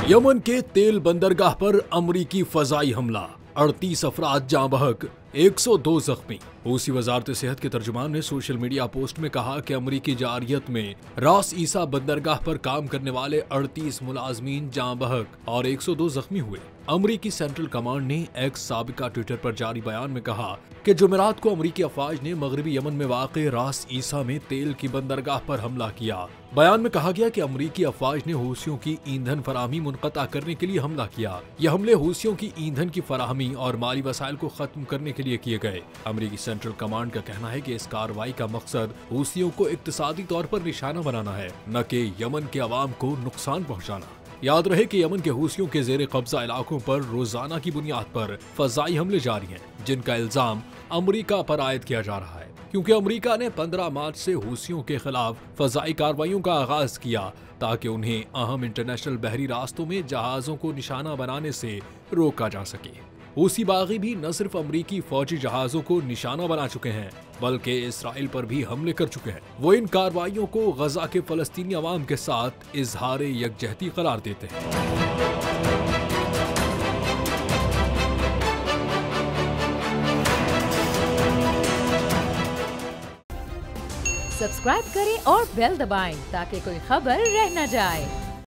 Yemen के तेल बंदरगाह पर अमरीकी फजाई हमला, 38 अफराद जाँ बहक, 102 जख्मी। रूसी वजारत सेहत के तर्जुमान ने सोशल मीडिया पोस्ट में कहा कि अमरीकी जारियत में रास ईसा बंदरगाह पर काम करने वाले 38 मुलाजमीन जाँ बहक और 102 जख्मी हुए। अमरीकी सेंट्रल कमांड ने एक्स साबिका ट्विटर पर जारी बयान में कहा कि जुमेरात को अमरीकी अफवाज ने मगरबी यमन में वाक़े रास ईसा में तेल की बंदरगाह पर हमला किया। बयान में कहा गया कि अमरीकी अफवाज ने हूसियों की ईंधन फराहमी मुनक़ता करने के लिए हमला किया। यह हमले हूसियों की ईंधन की फराहमी और माली वसाइल को खत्म करने के लिए किए गए। अमरीकी सेंट्रल कमांड का कहना है कि इस कार्रवाई का मकसद हूसियों को इक्तिसादी तौर पर निशाना बनाना है, न कि यमन के अवाम को नुकसान पहुँचाना। याद रहे कि यमन के हूसियों के जेर कब्जा इलाकों पर रोजाना की बुनियाद पर फजाई हमले जारी हैं, जिनका इल्जाम अमरीका पर आयद किया जा रहा है, क्योंकि अमरीका ने 15 मार्च से हूसियों के खिलाफ फजाई कार्रवाइयों का आगाज किया ताकि उन्हें अहम इंटरनेशनल बहरी रास्तों में जहाजों को निशाना बनाने से रोका जा सके। हूसी बागी भी न सिर्फ अमरीकी फौजी जहाजों को निशाना बना चुके हैं, बल्कि इसराइल पर भी हमले कर चुके हैं। वो इन कार्रवाइयों को गजा के फलस्तीनी अवाम के साथ इजहार यकजहती करार देते हैं। सब्सक्राइब करें और बेल दबाएं ताकि कोई खबर रह न जाए।